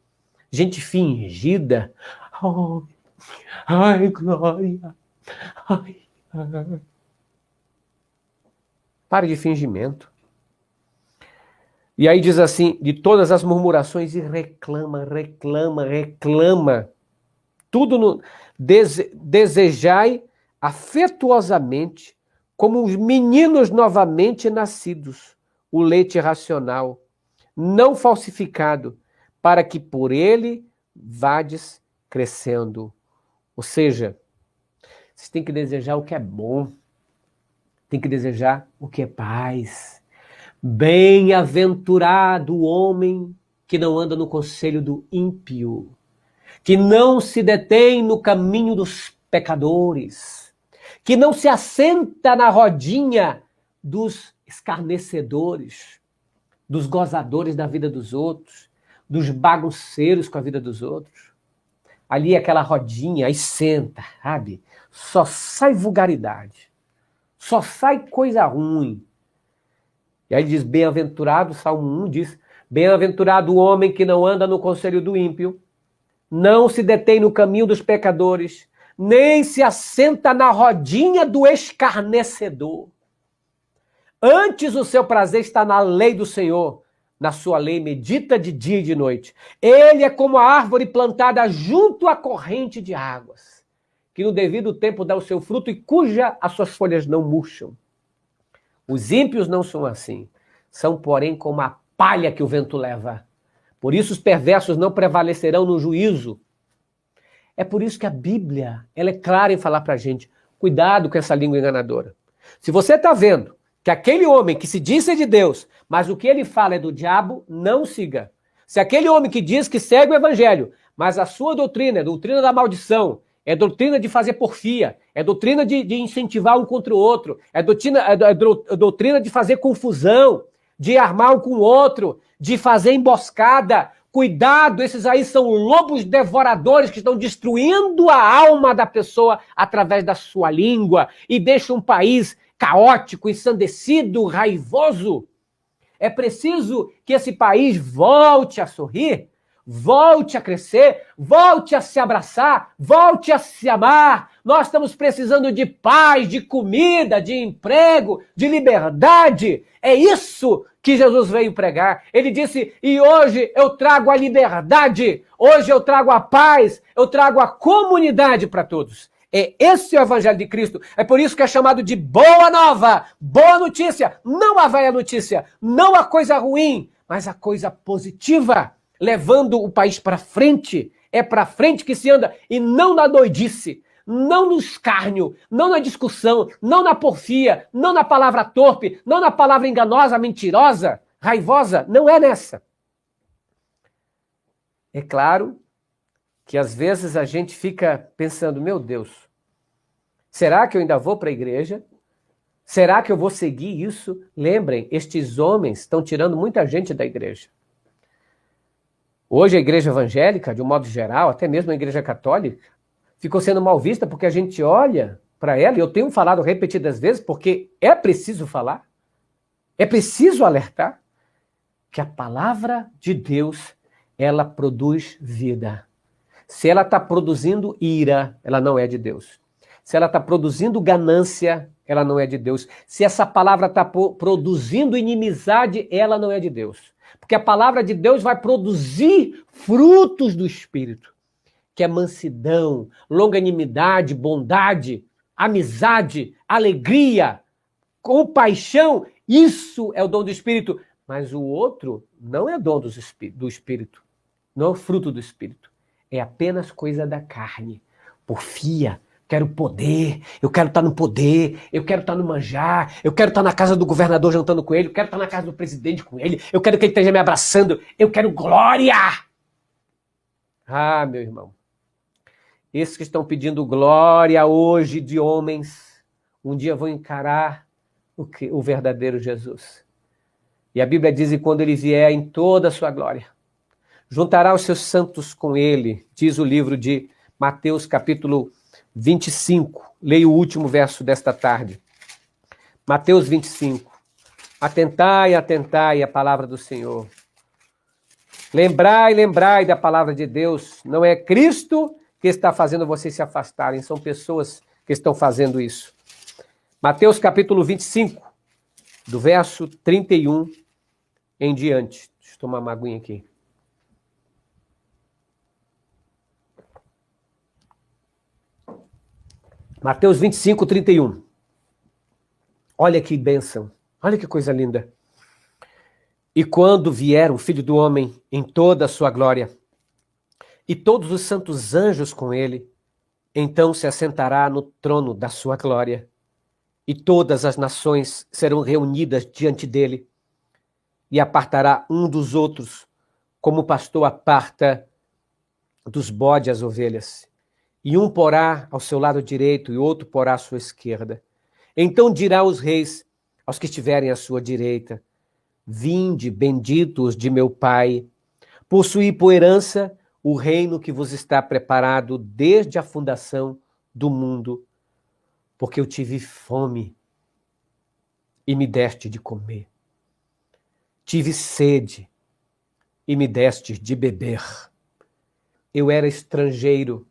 gente fingida. Oh, ai, glória. Ai, ai. Pare de fingimento. E aí diz assim, de todas as murmurações, e reclama. Tudo no... Desejai afetuosamente, como os meninos novamente nascidos, o leite racional, não falsificado, para que por ele vades crescendo. Ou seja, vocês têm que desejar o que é bom, tem que desejar o que é paz. Bem-aventurado o homem que não anda no conselho do ímpio, que não se detém no caminho dos pecadores, que não se assenta na rodinha dos escarnecedores, dos gozadores da vida dos outros, dos bagunceiros com a vida dos outros. Ali aquela rodinha, aí senta, sabe? Só sai vulgaridade, só sai coisa ruim. E aí diz, bem-aventurado, Salmo 1 diz, bem-aventurado o homem que não anda no conselho do ímpio, não se detém no caminho dos pecadores, nem se assenta na rodinha do escarnecedor. Antes o seu prazer está na lei do Senhor, na sua lei medita de dia e de noite. Ele é como a árvore plantada junto à corrente de águas, que no devido tempo dá o seu fruto e cuja as suas folhas não murcham. Os ímpios não são assim, são porém como a palha que o vento leva. Por isso os perversos não prevalecerão no juízo. É por isso que a Bíblia, ela é clara em falar pra gente, cuidado com essa língua enganadora. Se você está vendo que aquele homem que se diz ser de Deus, mas o que ele fala é do diabo, não siga. Se aquele homem que diz que segue o evangelho, mas a sua doutrina é doutrina da maldição, é doutrina de fazer porfia, é doutrina de incentivar um contra o outro, é doutrina de fazer confusão, de armar um com o outro, de fazer emboscada. Cuidado, esses aí são lobos devoradores que estão destruindo a alma da pessoa através da sua língua e deixam um país caótico, ensandecido, raivoso. É preciso que esse país volte a sorrir, volte a crescer, volte a se abraçar, volte a se amar. Nós estamos precisando de paz, de comida, de emprego, de liberdade. É isso que Jesus veio pregar. Ele disse, e hoje eu trago a liberdade, hoje eu trago a paz, eu trago a comunidade para todos. Esse é o evangelho de Cristo. É por isso que é chamado de boa nova, boa notícia. Não a velha notícia, não a coisa ruim, mas a coisa positiva, levando o país para frente. É para frente que se anda e não na doidice, não no escárnio, não na discussão, não na porfia, não na palavra torpe, não na palavra enganosa, mentirosa, raivosa. Não é nessa. É claro que às vezes a gente fica pensando, meu Deus, será que eu ainda vou para a igreja? Será que eu vou seguir isso? Lembrem, estes homens estão tirando muita gente da igreja. Hoje a igreja evangélica, de um modo geral, até mesmo a igreja católica, ficou sendo mal vista porque a gente olha para ela, e eu tenho falado repetidas vezes, porque é preciso falar, é preciso alertar, que a palavra de Deus, ela produz vida. Se ela está produzindo ira, ela não é de Deus. Se ela está produzindo ganância, ela não é de Deus. Se essa palavra está produzindo inimizade, ela não é de Deus. Porque a palavra de Deus vai produzir frutos do Espírito, que é mansidão, longanimidade, bondade, amizade, alegria, compaixão. Isso é o dom do Espírito. Mas o outro não é dom do Espírito, não é fruto do Espírito. É apenas coisa da carne. Porfia. Quero poder, eu quero estar no poder, eu quero estar no manjar, eu quero estar na casa do governador jantando com ele, eu quero estar na casa do presidente com ele, eu quero que ele esteja me abraçando, eu quero glória! Ah, meu irmão, esses que estão pedindo glória hoje de homens, um dia vão encarar o verdadeiro Jesus. E a Bíblia diz que quando ele vier em toda a sua glória, juntará os seus santos com ele, diz o livro de Mateus capítulo 25, leia o último verso desta tarde. Mateus 25. Atentai, atentai a palavra do Senhor. Lembrai, lembrai da palavra de Deus. Não é Cristo que está fazendo vocês se afastarem, são pessoas que estão fazendo isso. Mateus capítulo 25, do verso 31 em diante. Deixa eu tomar uma aguinha aqui. Mateus 25, 31. Olha que bênção. Olha que coisa linda. E quando vier o Filho do Homem em toda a sua glória, e todos os santos anjos com ele, então se assentará no trono da sua glória, e todas as nações serão reunidas diante dele, e apartará um dos outros, como o pastor aparta dos bodes as ovelhas. E um porá ao seu lado direito e outro porá à sua esquerda. Então dirá aos reis, aos que estiverem à sua direita, vinde, benditos de meu Pai, possuí por herança o reino que vos está preparado desde a fundação do mundo, porque eu tive fome e me deste de comer. Tive sede e me deste de beber. Eu era estrangeiro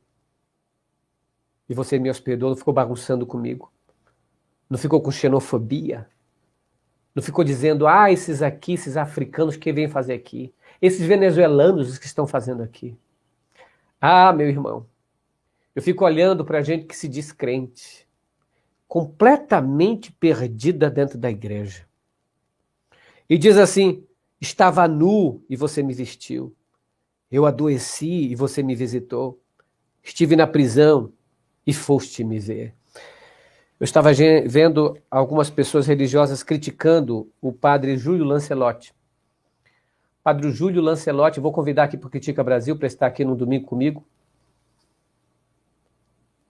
e você me hospedou, não ficou bagunçando comigo. Não ficou com xenofobia. Não ficou dizendo, esses aqui, esses africanos, que vêm fazer aqui? Esses venezuelanos que estão fazendo aqui? Meu irmão, eu fico olhando para a gente que se diz crente, completamente perdida dentro da igreja. E diz assim, estava nu e você me vestiu. Eu adoeci e você me visitou. Estive na prisão e foste me ver. Eu estava vendo algumas pessoas religiosas criticando o padre Júlio Lancelotti. Padre Júlio Lancelotti, vou convidar aqui para o Critica Brasil para estar aqui no domingo comigo,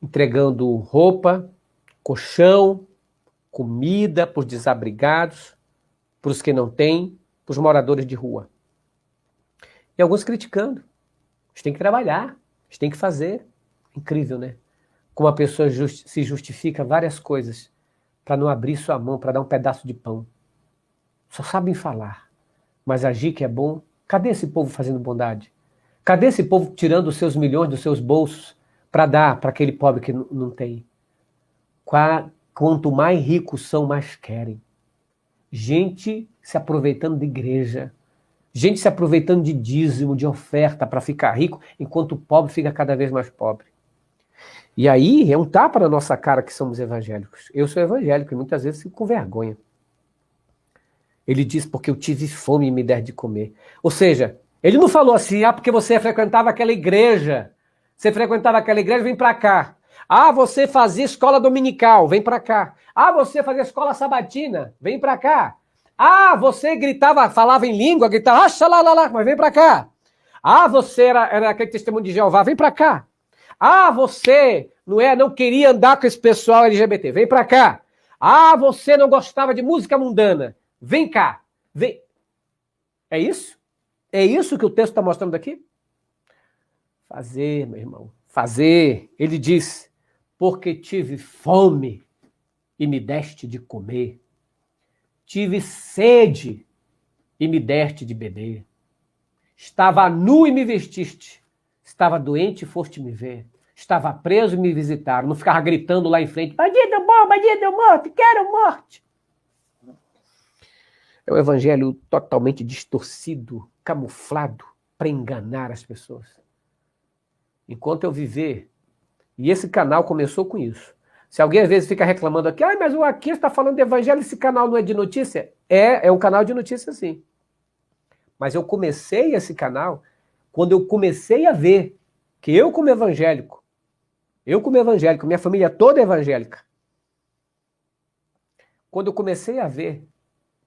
entregando roupa, colchão, comida para os desabrigados, para os que não têm, para os moradores de rua. E alguns criticando. A gente tem que trabalhar, a gente tem que fazer. Incrível, né? Como a pessoa se justifica várias coisas para não abrir sua mão, para dar um pedaço de pão. Só sabem falar, mas agir que é bom. Cadê esse povo fazendo bondade? Cadê esse povo tirando os seus milhões dos seus bolsos para dar para aquele pobre que não tem? Quanto mais ricos são, mais querem. Gente se aproveitando de igreja, gente se aproveitando de dízimo, de oferta para ficar rico, enquanto o pobre fica cada vez mais pobre. E aí é um tapa na nossa cara que somos evangélicos. Eu sou evangélico e muitas vezes fico com vergonha. Ele diz, porque eu tive fome e me der de comer. Ou seja, ele não falou assim, porque você frequentava aquela igreja. Você frequentava aquela igreja, vem para cá. Você fazia escola dominical, vem para cá. Você fazia escola sabatina, vem para cá. Você gritava, falava em língua, gritava, mas vem para cá. Você era aquele testemunho de Jeová, vem para cá. Você não queria andar com esse pessoal LGBT, vem para cá. Ah, você não gostava de música mundana. Vem cá. Vem. É isso? É isso que o texto está mostrando aqui? Fazer, meu irmão. Fazer. Ele diz, porque tive fome e me deste de comer. Tive sede e me deste de beber. Estava nu e me vestiste. Estava doente e foste me ver. Estava preso e me visitaram. Não ficava gritando lá em frente, bandido bom, bandido morto, quero morte. É um evangelho totalmente distorcido, camuflado, para enganar as pessoas. Enquanto eu viver, e esse canal começou com isso. Se alguém às vezes fica reclamando aqui, mas o Aqui está falando de evangelho, esse canal não é de notícia? É um canal de notícia sim. Mas eu comecei esse canal quando eu comecei a ver que eu como evangélico, minha família toda é evangélica. Quando eu comecei a ver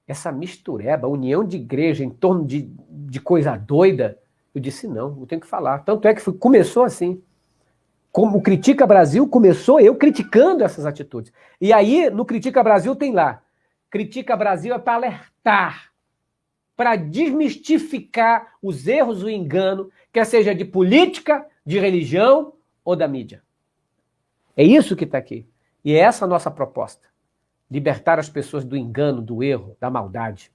essa mistureba, união de igreja em torno de coisa doida, eu disse, não, eu tenho que falar. Tanto é que começou assim. Como o Critica Brasil, começou eu criticando essas atitudes. E aí, no Critica Brasil, tem lá. Critica Brasil é para alertar, para desmistificar os erros, o engano, quer seja de política, de religião ou da mídia. É isso que está aqui. E é essa a nossa proposta. Libertar as pessoas do engano, do erro, da maldade.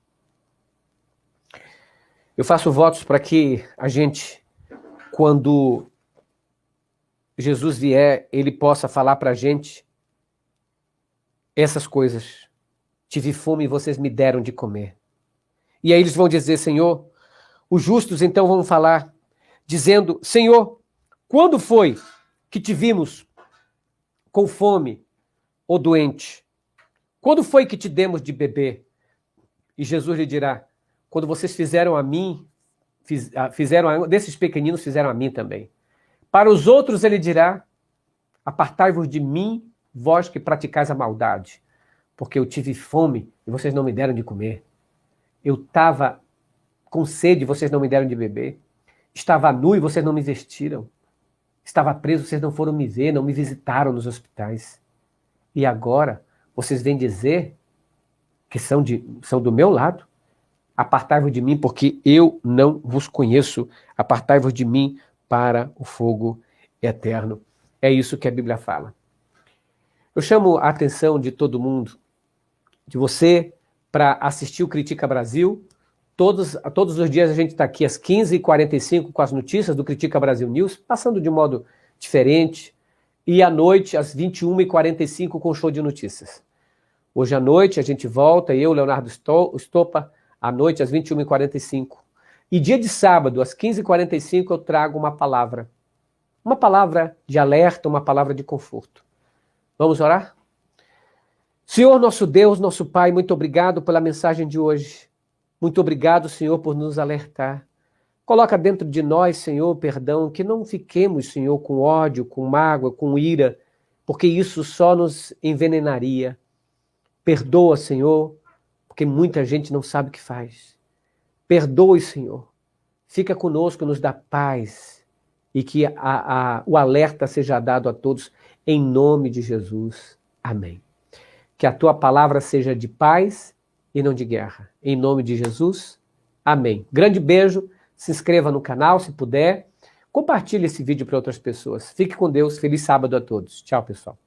Eu faço votos para que a gente, quando Jesus vier, ele possa falar para a gente essas coisas. Tive fome e vocês me deram de comer. E aí eles vão dizer, Senhor, os justos então vão falar, dizendo, Senhor, quando foi que te vimos com fome ou doente? Quando foi que te demos de beber? E Jesus lhe dirá, quando vocês fizeram a mim, desses pequeninos fizeram a mim também. Para os outros ele dirá, apartai-vos de mim, vós que praticais a maldade, porque eu tive fome e vocês não me deram de comer. Eu estava com sede e vocês não me deram de beber. Estava nu e vocês não me vestiram. Estava preso, vocês não foram me ver, não me visitaram nos hospitais. E agora vocês vêm dizer que são do meu lado? Apartai-vos de mim, porque eu não vos conheço. Apartai-vos de mim para o fogo eterno. É isso que a Bíblia fala. Eu chamo a atenção de todo mundo, de você, para assistir o Critica Brasil. Todos os dias a gente está aqui às 15h45 com as notícias do Critica Brasil News, passando de modo diferente. E à noite, às 21h45, com o show de notícias. Hoje à noite a gente volta, eu, Leonardo Stoppa, à noite às 21h45. E dia de sábado, às 15h45, eu trago uma palavra. Uma palavra de alerta, uma palavra de conforto. Vamos orar? Senhor, nosso Deus, nosso Pai, muito obrigado pela mensagem de hoje. Muito obrigado, Senhor, por nos alertar. Coloca dentro de nós, Senhor, perdão, que não fiquemos, Senhor, com ódio, com mágoa, com ira, porque isso só nos envenenaria. Perdoa, Senhor, porque muita gente não sabe o que faz. Perdoe, Senhor. Fica conosco, nos dá paz e que o alerta seja dado a todos em nome de Jesus. Amém. Que a tua palavra seja de paz e não de guerra. Em nome de Jesus. Amém. Grande beijo. Se inscreva no canal, se puder. Compartilhe esse vídeo para outras pessoas. Fique com Deus. Feliz sábado a todos. Tchau, pessoal.